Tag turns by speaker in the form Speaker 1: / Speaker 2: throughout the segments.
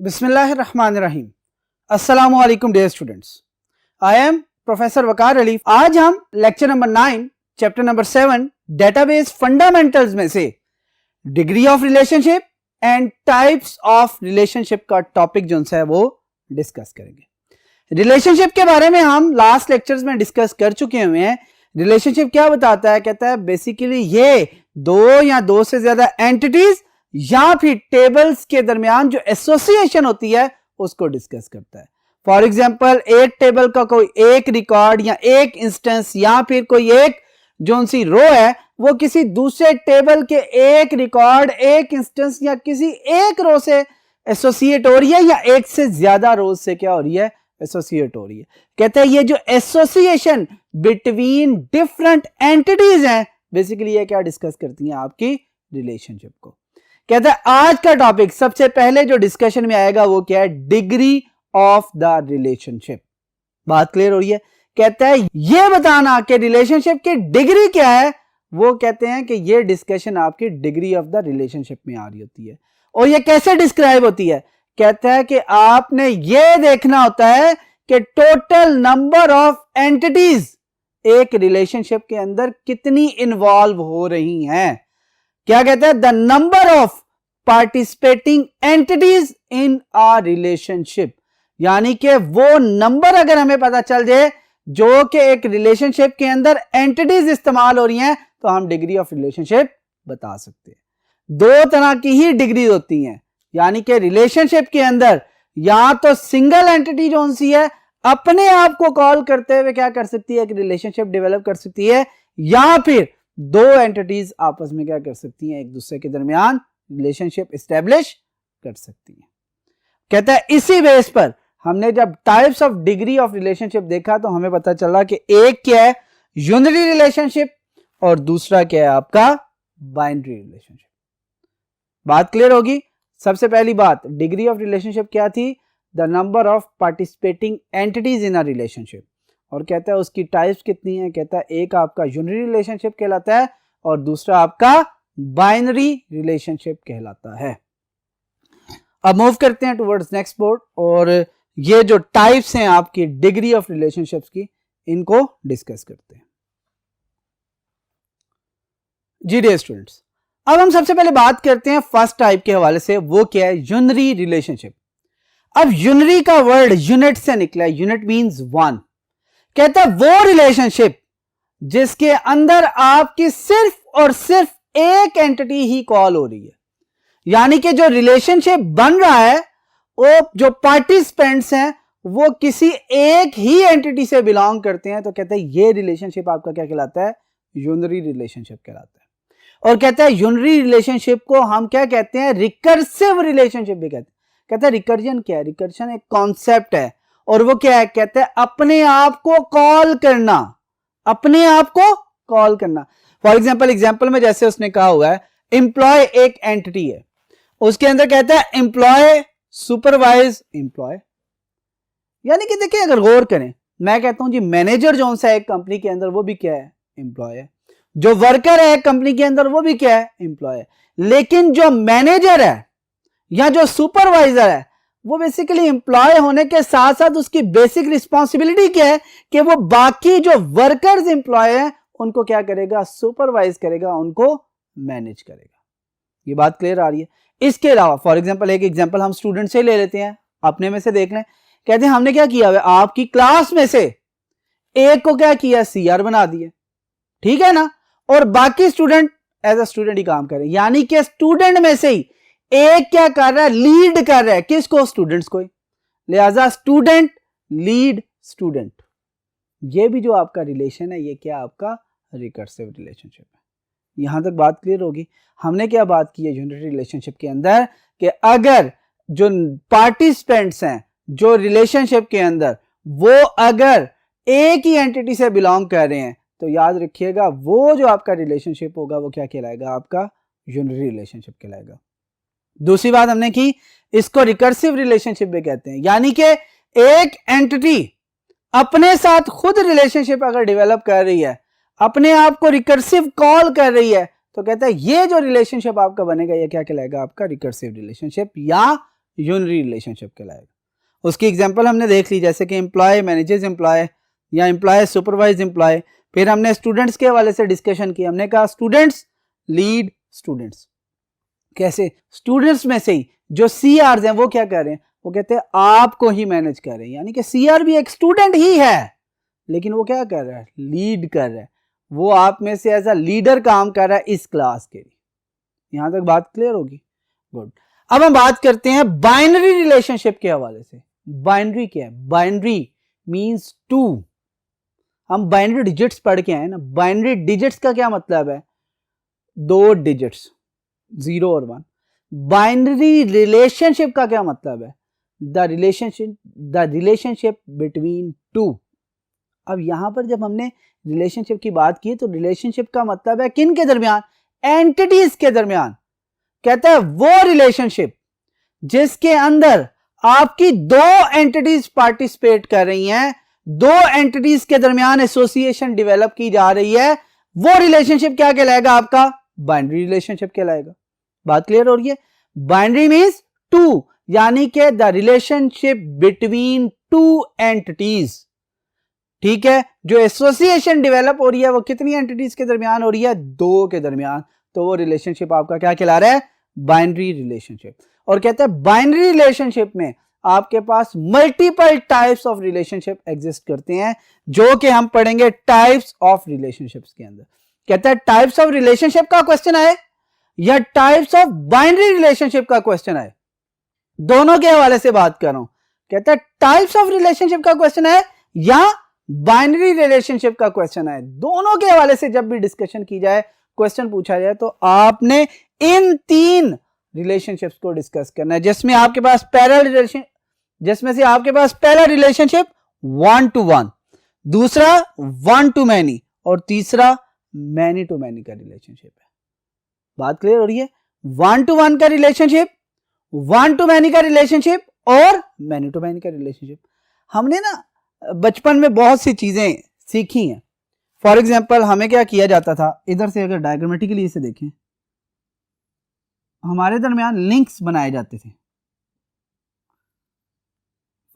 Speaker 1: बिस्मिल्लाहिर्रहमानिर्रहीम। अस्सलामु अलैकुम dear students, I am professor Waqar Ali. आज हम lecture number 9 chapter number 7 database fundamentals में से degree of relationship and types of relationship का टॉपिक जो है वो डिस्कस करेंगे। रिलेशनशिप के बारे में हम लास्ट लेक्चर्स में डिस्कस कर चुके हुए हैं। रिलेशनशिप क्या बताता है? कहता है बेसिकली ये दो या दो से ज्यादा एंटिटीज या फिर टेबल्स के दरमियान जो एसोसिएशन होती है उसको डिस्कस करता है। फॉर एग्जांपल एक टेबल का कोई एक रिकॉर्ड या एक इंस्टेंस या फिर कोई एक जो सी रो है वो किसी दूसरे टेबल के एक रिकॉर्ड, एक इंस्टेंस या किसी एक रो से एसोसिएट हो रही है या एक से ज्यादा रोज से क्या हो रही है? एसोसिएट हो रही है। कहते हैं ये जो एसोसिएशन बिटवीन डिफरेंट एंटिटीज हैं बेसिकली ये क्या डिस्कस करती हैं? आपकी रिलेशनशिप को। कहता है आज का टॉपिक सबसे पहले जो डिस्कशन में आएगा वो क्या है? Degree of the relationship. बात क्लियर हो रही है? कहता है ये बताना कि रिलेशनशिप की डिग्री क्या है, वो कहते हैं कि ये डिस्कशन आपकी डिग्री ऑफ द रिलेशनशिप में आ रही होती है। और ये कैसे डिस्क्राइब होती है? कहता है कि आपने ये देखना होता है कि टोटल नंबर ऑफ एंटिटीज एक रिलेशनशिप के अंदर कितनी इन्वॉल्व हो रही हैं। क्या कहता है? The number of participating entities in a relationship, यानी कि वो नंबर अगर हमें पता चल जाए जो कि एक रिलेशनशिप के अंदर एंटिटीज इस्तेमाल हो रही हैं तो हम डिग्री ऑफ रिलेशनशिप बता सकते हैं। दो तरह की ही डिग्री होती हैं, यानी कि रिलेशनशिप के अंदर या तो सिंगल एंटिटी जो सी है अपने आप को कॉल करते हुए क्या कर सकती है? एक रिलेशनशिप डेवलप कर सकती है, या फिर दो एंटिटीज आपस में क्या कर सकती हैं? एक दूसरे के दरमियान रिलेशनशिप एस्टेब्लिश कर सकती हैं। कहता है इसी बेस पर हमने जब types of degree of relationship देखा तो हमें पता चला कि एक क्या है? यूनिटरी रिलेशनशिप और दूसरा क्या है? आपका बाइनरी रिलेशनशिप। बात क्लियर होगी? सबसे पहली बात, डिग्री ऑफ रिलेशनशिप क्या थी? The number of participating entities in a relationship. और कहता है उसकी टाइप्स कितनी है? कहता है एक आपका यूनिटरी रिलेशनशिप कहलाता है और दूसरा आपका बाइनरी रिलेशनशिप कहलाता है। अब मूव करते हैं टुवर्ड्स नेक्स्ट बोर्ड और ये जो टाइप्स हैं आपकी डिग्री ऑफ रिलेशनशिप्स की इनको डिस्कस करते हैं। जी डियर स्टूडेंट्स, अब हम सबसे पहले बात करते हैं फर्स्ट टाइप के हवाले से, वो क्या है? Unitary relationship. अब यूनिटरी का वर्ड यूनिट से निकला है, यूनिट मींस वन। कहता है वो रिलेशनशिप जिसके अंदर आपकी सिर्फ और सिर्फ एक एंटिटी ही कॉल हो रही है, यानी कि जो रिलेशनशिप बन रहा है वो जो पार्टिसिपेंट्स हैं वो किसी एक ही एंटिटी से बिलोंग करते हैं, तो कहता है ये रिलेशनशिप आपका क्या कहलाता है? यूनिटरी रिलेशनशिप कहलाता है। और कहता है यूनिटरी रिलेशनशिप को हम क्या कहते हैं? रिकर्सिव रिलेशनशिप भी कहते हैं। कहता है रिकर्जन क्या है? रिकर्जन एक कॉन्सेप्ट है और वो क्या है? कहते हैं अपने आप को कॉल करना, अपने आप को कॉल करना। फॉर एग्जाम्पल में जैसे उसने कहा हुआ है एम्प्लॉय एक एंटिटी है, उसके अंदर कहता है एम्प्लॉय सुपरवाइज एम्प्लॉय, यानी कि देखिए अगर गौर करें मैं कहता हूं जी मैनेजर जो सा है एक कंपनी के अंदर वो भी क्या है? एम्प्लॉय है। जो वर्कर है कंपनी के अंदर वो भी क्या है? एम्प्लॉय है। लेकिन जो मैनेजर है या जो सुपरवाइजर है वो बेसिकली एम्प्लॉय होने के साथ साथ उसकी बेसिक रिस्पॉन्सिबिलिटी क्या है कि वो बाकी जो वर्कर्स एम्प्लॉय है उनको क्या करेगा? सुपरवाइज करेगा, उनको मैनेज करेगा। ये बात क्लियर आ रही है? इसके अलावा फॉर एग्जांपल एक एग्जांपल हम स्टूडेंट से ले लेते हैं, अपने में से देख लें। कहते हैं हमने क्या किया है? आपकी क्लास में से एक को क्या किया? सीआर बना दिया, ठीक है ना? और बाकी स्टूडेंट एज अ स्टूडेंट ही काम करें, यानी कि स्टूडेंट में से ही एक क्या कर रहा है? लीड कर रहा है। किसको? स्टूडेंट्स को। लिहाजा स्टूडेंट लीड स्टूडेंट, ये भी जो आपका रिलेशन है ये क्या आपका? रिकर्सिव रिलेशनशिप है। यहां तक बात क्लियर होगी? हमने क्या बात की है यूनिटरी रिलेशनशिप के अंदर कि अगर जो पार्टिसिपेंट्स हैं जो रिलेशनशिप के अंदर वो अगर एक ही एंटिटी से बिलोंग कर रहे हैं तो याद रखिएगा वो जो आपका रिलेशनशिप होगा वो क्या कहलाएगा? आपका यूनिटरी रिलेशनशिप कहलाएगा। दूसरी बात हमने की, इसको रिकर्सिव रिलेशनशिप भी कहते हैं, यानी कि एक एंटिटी अपने साथ खुद रिलेशनशिप अगर डेवलप कर रही है, अपने आप को रिकर्सिव कॉल कर रही है, तो कहता है ये जो रिलेशनशिप आपका बनेगा ये क्या कहलाएगा? आपका रिकर्सिव रिलेशनशिप या यूनरी रिलेशनशिप कहलाएगा। उसकी एग्जांपल हमने देख ली, जैसे कि एम्प्लॉय मैनेजेस एम्प्लॉय या एम्प्लॉय सुपरवाइज एम्प्लॉय। फिर हमने स्टूडेंट्स के हवाले से डिस्कशन की, हमने कहा स्टूडेंट्स लीड स्टूडेंट्स। कैसे? स्टूडेंट्स में से ही जो CRs हैं वो क्या कर रहे हैं, वो कहते हैं आपको ही मैनेज कर रहे हैं, यानी कि CR भी एक स्टूडेंट ही है, लेकिन वो क्या कर रहा है, लीड कर रहा है, वो आप में से एज अ लीडर काम कर रहा है इस क्लास के लिए। यहां तक बात क्लियर होगी? गुड। अब हम बात करते हैं बाइनरी रिलेशनशिप के हवाले से। बाइनरी क्या है? Binary means 2। हम बाइनरी डिजिट्स पढ़ के आए ना। बाइनरी डिजिट्स का क्या मतलब है? 2 डिजिट्स, 0 और 1। बाइनरी रिलेशनशिप का क्या मतलब है? The relationship between 2। अब यहां पर जब हमने रिलेशनशिप की बात की तो रिलेशनशिप का मतलब है किन के दरमियान? एंटिटीज के दरमियान। कहता है वो रिलेशनशिप जिसके अंदर आपकी 2 एंटिटीज पार्टिसिपेट कर रही हैं, 2 एंटिटीज के दरमियान एसोसिएशन डेवलप की जा रही है, वो रिलेशनशिप क्या कहलाएगा? आपका बाइनरी रिलेशनशिप कहलाएगा। बात क्लियर हो रही है? बाइनरी मींस 2, यानी कि द रिलेशनशिप बिटवीन 2 एंटिटीज। ठीक है, जो एसोसिएशन डेवलप हो रही है वो कितनी एंटिटीज के दरमियान हो रही है? 2 के दरमियान। तो वो रिलेशनशिप आपका क्या कहला रहा है? Binary relationship. और कहते हैं बाइनरी रिलेशनशिप में आपके पास multiple types of relationship exist करते हैं, जो कि हम पढ़ेंगे टाइप्स ऑफ रिलेशनशिप्स के अंदर। कहता है टाइप्स ऑफ रिलेशनशिप का क्वेश्चन आए या टाइप्स ऑफ बाइनरी रिलेशनशिप का क्वेश्चन आए, दोनों के हवाले से बात कर रहा हूं। कहता है टाइप्स ऑफ रिलेशनशिप का क्वेश्चन है या बाइनरी रिलेशनशिप का क्वेश्चन है, दोनों के हवाले से जब भी डिस्कशन की जाए, क्वेश्चन पूछा जाए, तो आपने इन 3 रिलेशनशिप्स को डिस्कस करना है, जिसमें आपके पास पहला रिलेशनशिप 1 to 1, दूसरा 1 to many और तीसरा many to many का रिलेशनशिप है। बात क्लियर हो रही है? 1 to 1 का रिलेशनशिप, 1 to many का रिलेशनशिप और many to many का रिलेशनशिप। हमने ना बचपन में बहुत सी चीजें सीखी हैं। फॉर एग्जाम्पल हमें क्या किया जाता था, इधर से अगर डायग्रामेटिकली इसे देखें, हमारे दरमियान लिंक्स बनाए जाते थे।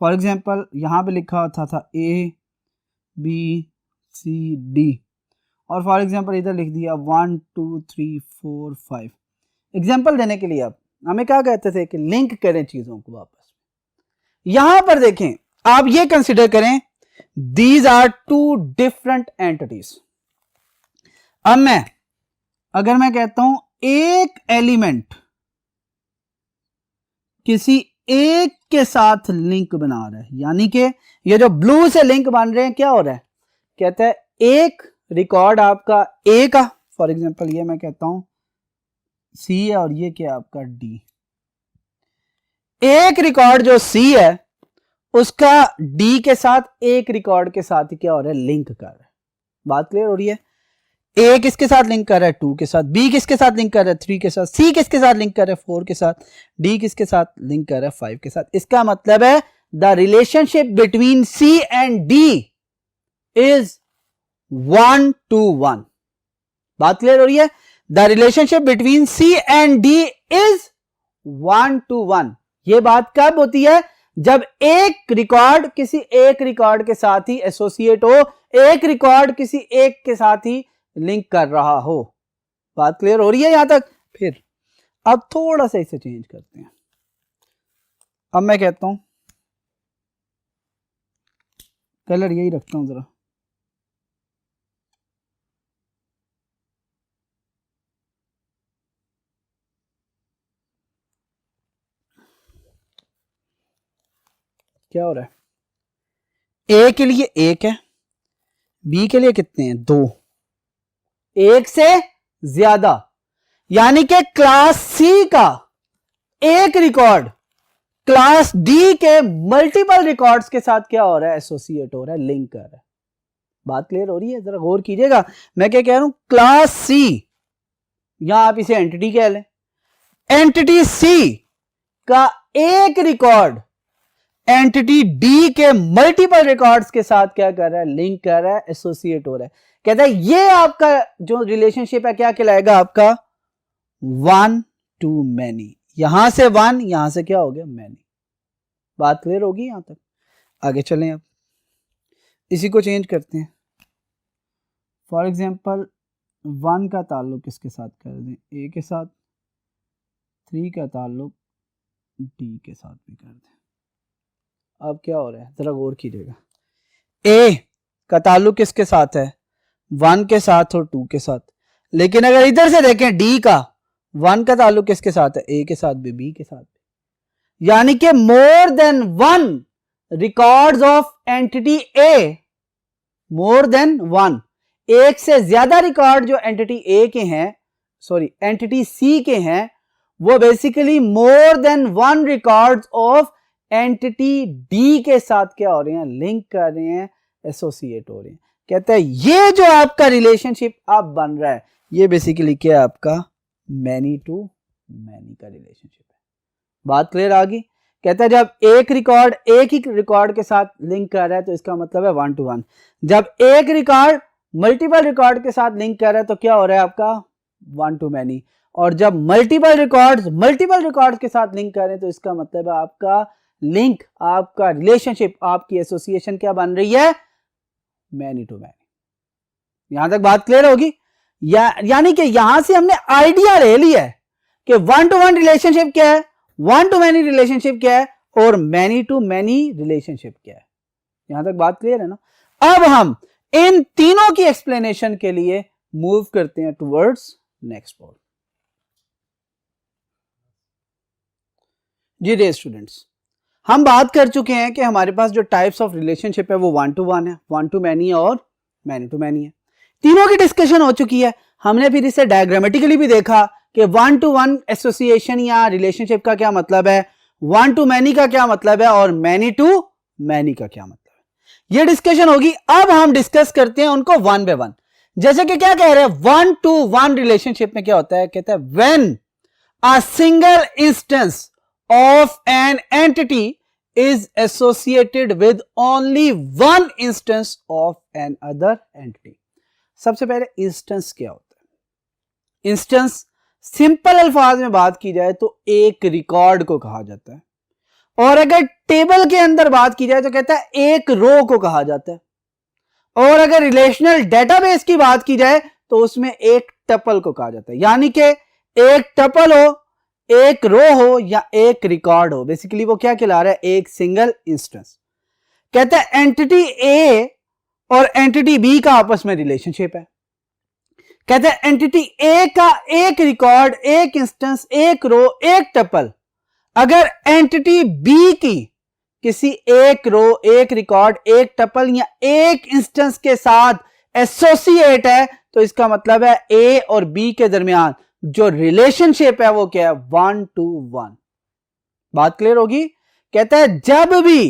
Speaker 1: फॉर एग्जाम्पल यहां पे लिखा होता था ABCD और फॉर एग्जाम्पल इधर लिख दिया 1 2 3 4 5। एग्जाम्पल देने के लिए अब हमें क्या कहते थे कि लिंक करें चीजों को आपस में। यहां पर देखें, आप ये कंसिडर करें दीज आर 2 डिफरेंट एंटिटीज। अब अगर मैं कहता हूं एक एलिमेंट किसी एक के साथ लिंक बना रहा है, यानी कि ये जो ब्लू से लिंक बन रहे हैं, क्या हो रहा है? कहता है एक रिकॉर्ड आपका ए का, फॉर एग्जांपल ये मैं कहता हूं सी है और ये क्या आपका डी। एक रिकॉर्ड जो सी है उसका डी के साथ एक रिकॉर्ड के साथ क्या हो रहा है? लिंक कर रहा है। बात क्लियर हो रही है? ए किसके साथ लिंक कर रहा है? 2 के साथ। बी किसके साथ लिंक कर रहा है? 3 के साथ। सी किसके साथ लिंक कर रहा है? 4 के साथ। डी किसके साथ लिंक कर रहा है? 5 के साथ। इसका मतलब है the relationship between C and D is 1 to 1। बात क्लियर हो रही है? The relationship between C and D is 1 to 1। यह बात कब होती है? जब एक रिकॉर्ड किसी एक रिकॉर्ड के साथ ही एसोसिएट हो, एक रिकॉर्ड किसी एक के साथ ही लिंक कर रहा हो। बात क्लियर हो रही है यहां तक? फिर अब थोड़ा सा इसे चेंज करते हैं। अब मैं कहता हूं कलर यही रखता हूं जरा, क्या हो रहा है? ए के लिए 1 है, बी के लिए कितने हैं? 2, एक से ज्यादा, यानी कि क्लास सी का एक रिकॉर्ड क्लास डी के मल्टीपल रिकॉर्ड्स के साथ क्या हो रहा है? एसोसिएट हो रहा है, लिंक कर रहा है। बात क्लियर हो रही है? जरा गौर कीजिएगा, मैं क्या कह रहा हूं? क्लास सी, यहां आप इसे एंटिटी कह लें, एंटिटी सी का एक रिकॉर्ड एंटिटी डी के मल्टीपल रिकॉर्ड्स के साथ क्या कर रहा है? लिंक कर रहा है, एसोसिएट हो रहा है। कहता है ये आपका जो रिलेशनशिप है क्या कहलाएगा? आपका 1 to many। यहां से वन, यहां से क्या हो गया मैनी। बात क्लियर होगी यहां तक? आगे चलें, अब इसी को चेंज करते हैं। फॉर एग्जाम्पल 1 का ताल्लुक किसके साथ कर दें, ए के साथ, 3 का ताल्लुक डी के साथ भी कर दें। अब क्या हो रहा है जरा गौर कीजिएगा, ए का ताल्लुक किसके साथ है, 1 के साथ और 2 के साथ। लेकिन अगर इधर से देखें डी का 1 का ताल्लुक किसके साथ है, ए के साथ भी, बी के साथ भी। यानी कि more than 1 records of entity A, more than 1, एक से ज्यादा रिकॉर्ड जो एंटिटी ए के हैं, सॉरी एंटिटी सी के हैं, वो basically more than 1 records of entity D के साथ क्या हो रहे हैं, लिंक कर रहे हैं, एसोसिएट हो रहे हैं। कहते हैं ये जो आपका रिलेशनशिप अब बन रहा है, ये बेसिकली क्या है आपका मैनी टू मैनी का रिलेशनशिप है। बात क्लियर आ गई? कहता है जब एक रिकॉर्ड एक ही रिकॉर्ड के साथ लिंक कर रहा है तो इसका मतलब है 1 to 1। जब एक रिकॉर्ड मल्टीपल रिकॉर्ड के साथ लिंक कर रहा है तो क्या हो रहा है आपका 1 to मैनी। और जब मल्टीपल रिकॉर्ड्स के साथ लिंक कर रहे हैं तो इसका मतलब है आपका लिंक, आपका रिलेशनशिप, आपकी एसोसिएशन क्या बन रही है, मैनी टू मैनी। यहां तक बात क्लियर होगी? यानी कि यहां से हमने आइडिया ले लिया है कि 1 to 1 रिलेशनशिप क्या है, 1 to मैनी रिलेशनशिप क्या है और मैनी टू मैनी रिलेशनशिप क्या है। यहां तक बात क्लियर है ना? अब हम इन तीनों की एक्सप्लेनेशन के लिए मूव करते हैं टुवर्ड्स नेक्स्ट बोर्ड। जी डियर स्टूडेंट्स, हम बात कर चुके हैं कि हमारे पास जो टाइप्स ऑफ रिलेशनशिप है वो 1 to 1 है, 1 to मैनी और मैनी टू मैनी है। तीनों की डिस्कशन हो चुकी है। हमने फिर इसे डायग्रामेटिकली भी देखा कि 1 to 1 एसोसिएशन या रिलेशनशिप का क्या मतलब है, 1 to मैनी का क्या मतलब है और मैनी टू मैनी का क्या मतलब है। ये डिस्कशन होगी। अब हम डिस्कस करते हैं उनको 1 by 1। जैसे कि क्या कह रहे हैं, 1 to 1 रिलेशनशिप में क्या होता है, कहता है when a single instance of an entity is associated with only one instance of an other entity। सबसे पहले इंस्टेंस क्या होता है? इंस्टेंस सिंपल अल्फाज में बात की जाए तो एक रिकॉर्ड को कहा जाता है, और अगर टेबल के अंदर बात की जाए तो कहता है एक रो को कहा जाता है, और अगर रिलेशनल डेटाबेस की बात की जाए तो उसमें एक टपल को कहा जाता है। यानी कि एक टपल हो, एक रो हो या एक रिकॉर्ड हो, बेसिकली वो क्या कहला रहा है, एक सिंगल इंस्टेंस। कहता है एंटिटी ए और एंटिटी बी का आपस में रिलेशनशिप है। कहता है एंटिटी ए का एक रिकॉर्ड, एक इंस्टेंस, एक रो, एक टपल अगर एंटिटी बी की किसी एक रो, एक रिकॉर्ड, एक टपल या एक इंस्टेंस के साथ एसोसिएट है तो इसका मतलब है ए और बी के दरमियान जो रिलेशनशिप है वो क्या है, 1 to 1। बात क्लियर होगी? कहता है जब भी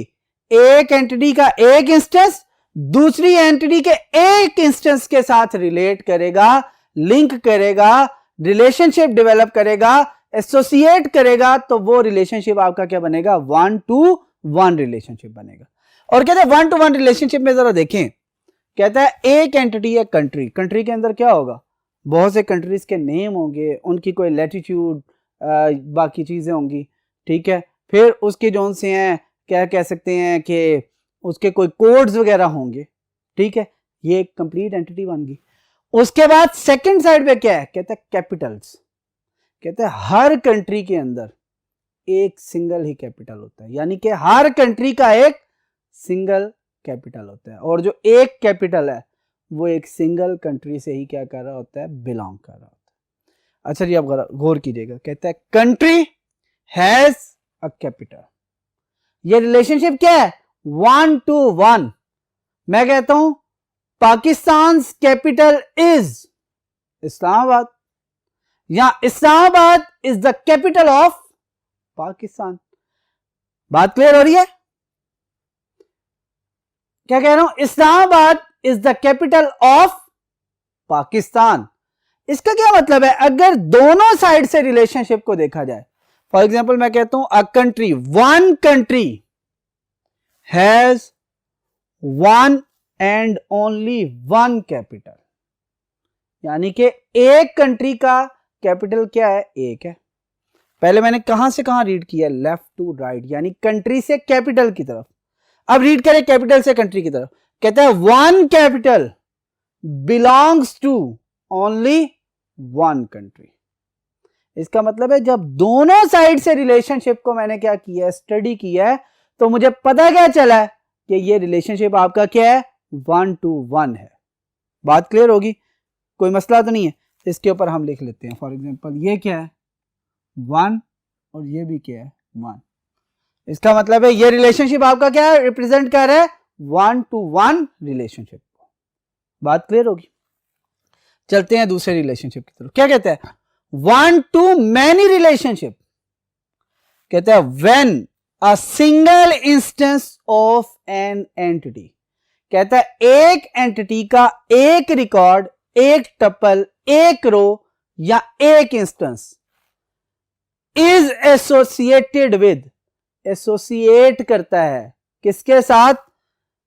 Speaker 1: एक एंटिटी का एक इंस्टेंस दूसरी एंटिटी के एक इंस्टेंस के साथ रिलेट करेगा, लिंक करेगा, रिलेशनशिप डेवलप करेगा, एसोसिएट करेगा, तो वो रिलेशनशिप आपका क्या बनेगा, 1 to 1 रिलेशनशिप बनेगा। और कहते हैं 1 to 1 रिलेशनशिप में जरा देखें, कहता है एक एंटिटी है कंट्री, कंट्री के अंदर क्या होगा, बहुत से कंट्रीज के नेम होंगे, उनकी कोई लैटिट्यूड बाकी चीजें होंगी, ठीक है। फिर उसके जोन से हैं क्या कह सकते हैं कि उसके कोई कोड्स वगैरह होंगे, ठीक है। ये एक कंप्लीट एंटिटी बन गई। उसके बाद सेकंड साइड पे क्या है, कहते हैं कैपिटल्स। कहते हैं हर कंट्री के अंदर एक सिंगल ही कैपिटल होता है, यानी कि हर कंट्री का एक सिंगल कैपिटल होता है, और जो एक कैपिटल है वो एक सिंगल कंट्री से ही क्या कर रहा होता है, बिलोंग कर रहा होता है। अच्छा जी, आप गौर कीजिएगा, कहता है कंट्री हैज अ कैपिटल। ये रिलेशनशिप क्या है, 1 to 1। मैं कहता हूं पाकिस्तान कैपिटल इज इस्लामाबाद, या Islamabad is the capital of Pakistan. बात क्लियर हो रही है? क्या कह रहा हूं, Islamabad is the capital of Pakistan. इसका क्या मतलब है, अगर दोनों साइड से रिलेशनशिप को देखा जाए, फॉर एग्जाम्पल मैं कहता हूं a country, one country has one and only one capital, यानी कि एक कंट्री का कैपिटल क्या है, एक है, पहले मैंने कहां से कहां रीड किया, लेफ्ट टू राइट, यानी कंट्री से कैपिटल की तरफ। अब रीड करें कैपिटल से कंट्री की तरफ। कहता है one capital belongs to only one country. इसका मतलब है जब दोनों साइड से रिलेशनशिप को मैंने क्या किया है, स्टडी किया है, तो मुझे पता क्या चला है कि ये रिलेशनशिप आपका क्या है, 1 to 1 है। बात क्लियर होगी, कोई मसला तो नहीं है। इसके ऊपर हम लिख लेते हैं, फॉर एग्जांपल ये क्या है 1 और ये भी क्या है 1। इसका मतलब है ये रिलेशनशिप आपका क्या है, रिप्रेजेंट कर रहा है 1 to 1 रिलेशनशिप को। बात क्लियर होगी। चलते हैं दूसरे रिलेशनशिप की तरफ। क्या कहता है, 1 to many रिलेशनशिप। कहता है when a single instance of an entity. कहता है एक एंटिटी का एक रिकॉर्ड, एक टपल, एक रो या एक instance is associated with, associate करता है किसके साथ,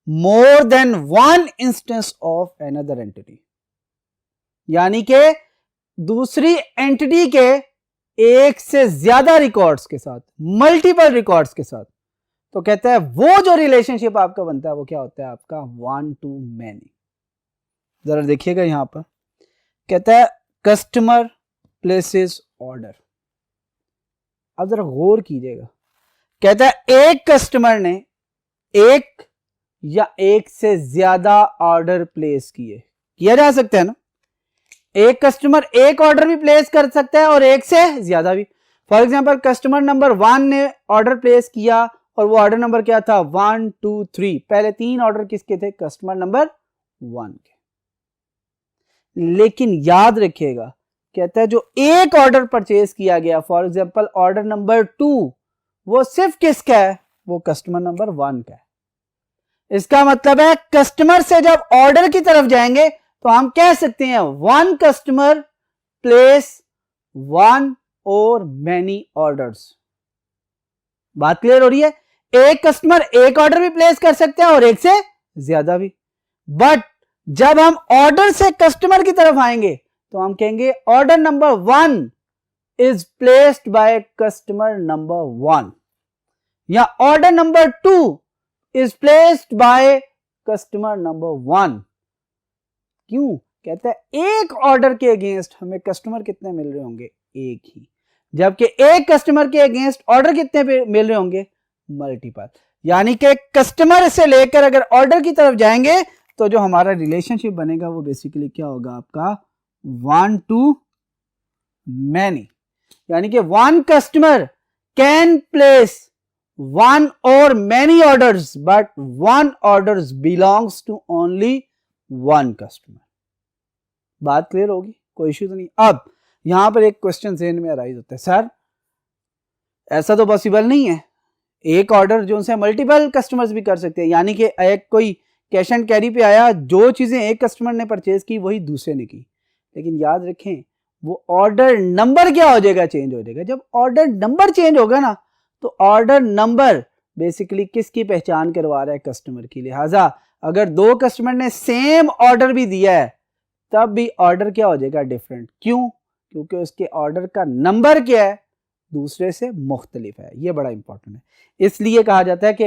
Speaker 1: मोर than one instance of another entity, यानी कि दूसरी एंटिटी के एक से ज्यादा रिकॉर्ड्स के साथ, मल्टीपल रिकॉर्ड्स के साथ। तो कहता है वो जो रिलेशनशिप आपका बनता है वो क्या होता है आपका 1 to many। जरा देखिएगा यहां पर कहता है कस्टमर प्लेसेस ऑर्डर। अब जरा गौर कीजिएगा, कहता है एक कस्टमर ने एक या एक से ज्यादा ऑर्डर प्लेस किया जा सकता है ना। एक कस्टमर एक ऑर्डर भी प्लेस कर सकता है और एक से ज्यादा भी। फॉर एग्जांपल कस्टमर नंबर 1 ने ऑर्डर प्लेस किया और वो ऑर्डर नंबर क्या था 1 2 3। पहले 3 ऑर्डर किसके थे, कस्टमर नंबर 1 के। लेकिन याद रखिएगा, कहता है जो एक ऑर्डर परचेज किया गया, फॉर एग्जांपल ऑर्डर नंबर 2, वो सिर्फ किसका है, वो कस्टमर नंबर 1 का है। इसका मतलब है कस्टमर से जब ऑर्डर की तरफ जाएंगे तो हम कह सकते हैं वन कस्टमर प्लेस 1 और मैनी ऑर्डर्स। बात क्लियर हो रही है। एक कस्टमर एक ऑर्डर भी प्लेस कर सकते हैं और एक से ज्यादा भी। बट जब हम ऑर्डर से कस्टमर की तरफ आएंगे तो हम कहेंगे order number 1 is placed by customer number 1 या order number 2 is placed by customer number 1। क्यों, कहता है एक ऑर्डर के अगेंस्ट हमें कस्टमर कितने मिल रहे होंगे, एक ही, जबकि एक कस्टमर के अगेंस्ट ऑर्डर कितने मिल रहे होंगे, मल्टीपल। यानी कि कस्टमर से लेकर अगर ऑर्डर की तरफ जाएंगे तो जो हमारा रिलेशनशिप बनेगा वो बेसिकली क्या होगा आपका 1 to many। यानी कि one customer can place 1 or many orders but 1 orders belongs to only 1 customer. बात क्लियर होगी, कोई इश्यू तो नहीं। अब यहां पर एक क्वेश्चन ज़हन में अराइज होता है, सर ऐसा तो पॉसिबल नहीं है, एक ऑर्डर जो से मल्टीपल कस्टमर्स भी कर सकते हैं, यानी कि एक कोई कैश एंड कैरी पे आया, जो चीजें एक कस्टमर ने परचेज की वही दूसरे ने की। लेकिन याद रखें वो ऑर्डर नंबर क्या हो जाएगा, चेंज हो जाएगा। जब ऑर्डर नंबर चेंज होगा ना तो ऑर्डर नंबर बेसिकली किसकी पहचान करवा रहा है, कस्टमर की। लिहाजा अगर दो कस्टमर ने सेम ऑर्डर भी दिया है तब भी ऑर्डर क्या हो जाएगा, डिफरेंट। क्यों, क्योंकि उसके ऑर्डर का नंबर क्या है, दूसरे से मुख्तलिफ है। ये बड़ा इंपॉर्टेंट है। इसलिए कहा जाता है कि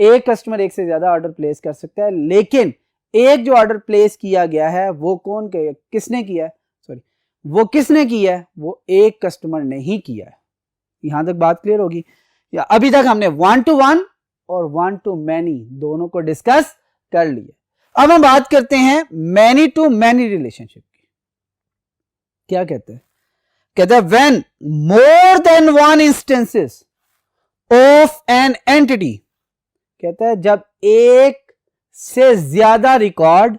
Speaker 1: एक कस्टमर एक से ज्यादा ऑर्डर प्लेस कर सकता है, लेकिन एक जो ऑर्डर प्लेस किया गया है वो किसने किया है, वो किसने किया है, वो एक कस्टमर ने ही किया है। यहां तक बात क्लियर होगी। या अभी तक हमने 1 to 1 और 1 to many दोनों को डिस्कस कर लिया। अब हम बात करते हैं मैनी टू मैनी रिलेशनशिप की। क्या कहते हैं, कहते हैं when more than 1 instances of an entity. कहता है जब एक से ज्यादा रिकॉर्ड,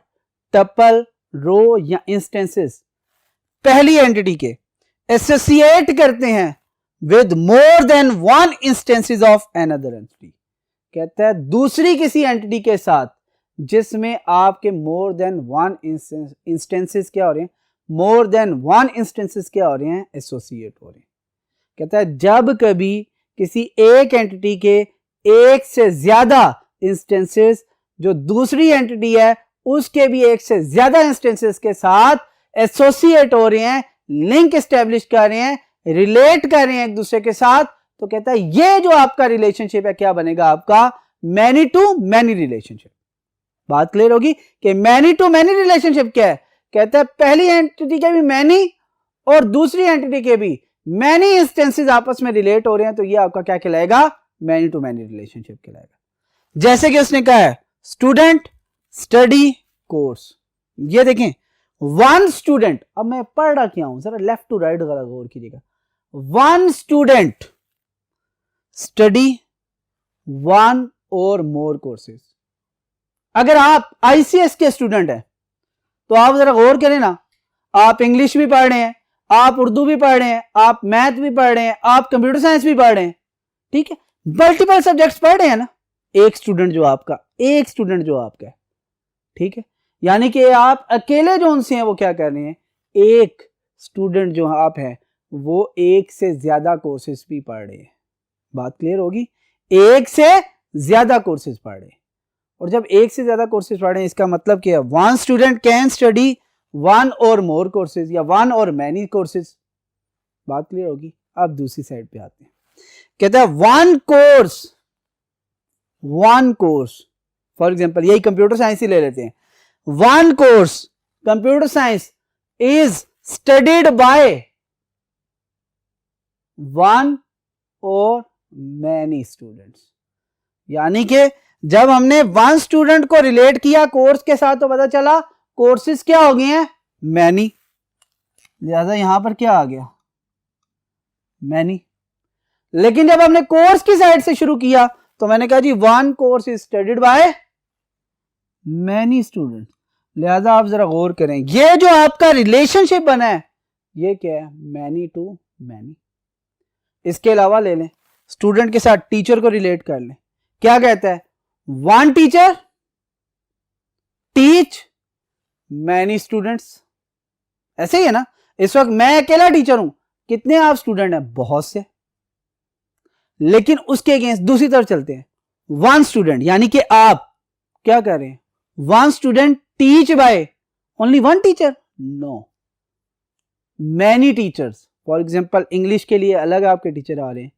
Speaker 1: टपल, रो या इंस्टेंसेस पहली एंटिटी के एसोसिएट करते हैं with more than 1 instances of another entity. कहता है दूसरी किसी एंटिटी के साथ जिसमें आपके मोर देन 1 इंस्टेंसेस क्या हो रहे हैं, मोर देन 1 इंस्टेंसेस क्या हो रहे हैं, एसोसिएट हो रहे हैं। कहता है जब कभी किसी एक एंटिटी के एक से ज्यादा इंस्टेंसेस जो दूसरी एंटिटी है उसके भी एक से ज्यादा इंस्टेंसेस के साथ एसोसिएट हो रहे हैं, लिंक एस्टेब्लिश कर रहे हैं, रिलेट कर रहे हैं एक दूसरे के साथ, तो कहता है ये जो आपका रिलेशनशिप है क्या बनेगा आपका मैनी टू मैनी रिलेशनशिप। बात क्लियर होगी कि मैनी टू मैनी रिलेशनशिप क्या है, कहता है पहली एंटिटी के भी मैनी और दूसरी एंटिटी के भी मैनी इंस्टेंसेस आपस में रिलेट हो रहे हैं, तो ये आपका क्या कहलाएगा मैनी टू मैनी रिलेशनशिप कहलाएगा। जैसे कि उसने कहा है स्टूडेंट स्टडी कोर्स, ये देखें वन स्टूडेंट, अब मैं पढ़ रहा क्या हूं, जरा लेफ्ट टू राइट गौर कीजिएगा, वन स्टूडेंट स्टडी वन और मोर कोर्सेज। अगर आप आईसीएस के स्टूडेंट हैं तो आप जरा गौर करें ना, आप इंग्लिश भी पढ़ रहे हैं, आप उर्दू भी पढ़ रहे हैं, आप मैथ भी पढ़ रहे हैं, आप कंप्यूटर साइंस भी पढ़ रहे हैं, ठीक है, मल्टीपल सब्जेक्ट्स पढ़ रहे हैं ना। एक स्टूडेंट जो आपका है, ठीक है, यानी कि आप अकेले जो उनसे हैं वो क्या कर रहे हैं, एक स्टूडेंट जो आप हैं वो एक से ज्यादा कोर्सेज भी पढ़ रहे हैं। बात क्लियर होगी, एक से ज्यादा कोर्सेज पढ़ रहे हैं। और जब एक से ज्यादा कोर्सेज पढ़ रहे हैं इसका मतलब क्या है, one student can study one और मोर कोर्सेज या वन और मैनी कोर्सेज। बात क्लियर होगी। अब दूसरी साइड पे आते हैं, कहता है वन कोर्स फॉर एग्जांपल यही कंप्यूटर साइंस ही ले लेते हैं, one course computer science is studied by one और मैनी स्टूडेंट्स। यानी कि जब हमने वन स्टूडेंट को रिलेट किया कोर्स के साथ तो पता चला कोर्सेज क्या हो गए हैं मैनी, लिहाजा यहां पर क्या आ गया मैनी। लेकिन जब हमने कोर्स की साइड से शुरू किया तो मैंने कहा जी one course is studied by many student, लिहाजा आप जरा गौर करें ये जो आपका रिलेशनशिप बना है ये क्या है मैनी टू मैनी। इसके अलावा ले लें स्टूडेंट के साथ टीचर को रिलेट कर लें, क्या कहता है one teacher teach many students. ऐसे ही है ना, इस वक्त मैं अकेला टीचर हूं, कितने आप स्टूडेंट हैं बहुत से, लेकिन उसके अगेंस्ट दूसरी तरफ चलते हैं वन स्टूडेंट, यानी कि आप क्या कर रहे हैं one student teach by only one teacher, know many teachers. For example English के लिए अलग आपके टीचर आ रहे हैं,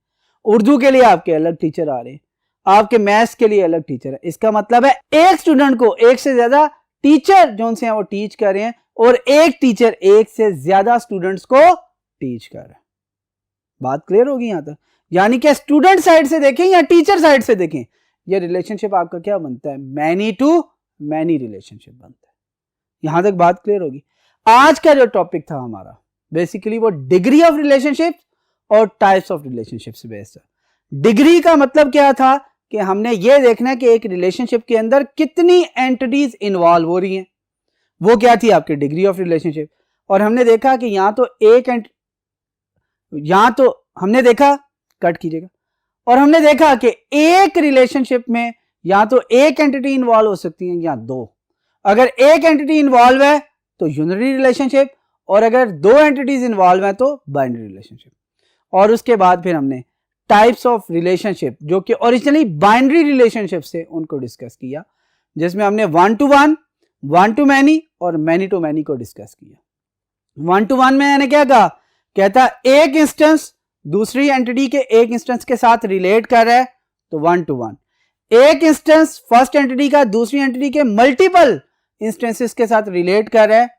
Speaker 1: उर्दू के लिए आपके अलग टीचर आ रहे हैं, आपके मैथ्स के लिए अलग टीचर है। इसका मतलब है एक स्टूडेंट को एक से ज्यादा टीचर जो उनसे वो टीच कर रहे हैं और एक टीचर एक से ज्यादा स्टूडेंट्स को टीच कर रहा है। बात क्लियर होगी यहां तक, यानी कि स्टूडेंट साइड से देखें या टीचर साइड से देखें ये रिलेशनशिप आपका क्या बनता है मैनी टू मैनी रिलेशनशिप बनता है। यहां तक बात क्लियर होगी। आज का जो टॉपिक था हमारा बेसिकली वो डिग्री ऑफ रिलेशनशिप और टाइप्स ऑफ रिलेशनशिप से बेस्ड है। डिग्री का मतलब क्या था कि हमने ये देखना है कि एक रिलेशनशिप के अंदर कितनी एंटिटीज इन्वॉल्व हो रही हैं, वो क्या थी आपकी डिग्री ऑफ रिलेशनशिप। और हमने देखा कि हमने देखा कट कीजिएगा, और हमने देखा कि एक रिलेशनशिप में या तो एक एंटिटी इन्वॉल्व हो सकती है या दो। अगर एक एंटिटी इन्वॉल्व है तो यूनिटरी रिलेशनशिप, और अगर दो एंटिटीज इन्वॉल्व है तो बाइनरी रिलेशनशिप। और उसके बाद फिर हमने टाइप्स ऑफ रिलेशनशिप जो कि ओरिजिनली बाइनरी रिलेशनशिप से उनको डिस्कस किया, जिसमें हमने one two one, one two many और मैनी टू मैनी को डिस्कस किया। वन टू वन में मैंने क्या कहा, कहता एक इंस्टेंस दूसरी एंटिटी के एक इंस्टेंस के साथ रिलेट कर रहा है तो वन टू वन। एक इंस्टेंस फर्स्ट एंटिटी का दूसरी एंटिटी के मल्टीपल इंस्टेंसेस के साथ रिलेट कर रहा है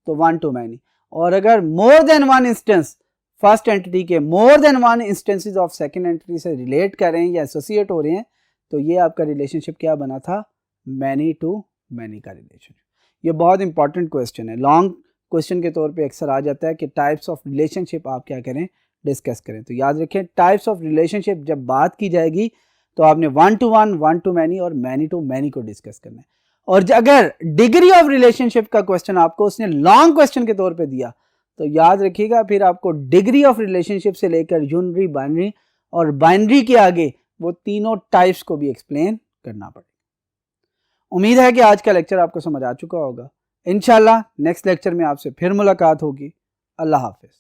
Speaker 1: तो वन टू मैनी। और अगर more than one instance first entity के more than one instances of second entity से रिलेट कर रहे हैं या एसोसिएट हो रहे हैं तो ये आपका रिलेशनशिप क्या बना था मैनी टू मैनी का रिलेशनशिप। ये बहुत इंपॉर्टेंट क्वेश्चन है, लॉन्ग क्वेश्चन के तौर पे अक्सर आ जाता है कि टाइप्स ऑफ रिलेशनशिप आप क्या करें डिस्कस करें। तो याद रखें टाइप्स ऑफ रिलेशनशिप जब बात की जाएगी तो आपने one two one, one two many और मैनी टू मैनी को डिस्कस करना है। और अगर डिग्री ऑफ रिलेशनशिप का क्वेश्चन आपको उसने लॉन्ग क्वेश्चन के तौर पे दिया तो याद रखिएगा फिर आपको डिग्री ऑफ रिलेशनशिप से लेकर यूनिटरी, बाइनरी और बाइनरी के आगे वो तीनों टाइप्स को भी एक्सप्लेन करना पड़ेगा। उम्मीद है कि आज का लेक्चर आपको समझ आ चुका होगा। इंशाल्लाह नेक्स्ट लेक्चर में आपसे फिर मुलाकात होगी। अल्लाह हाफिज।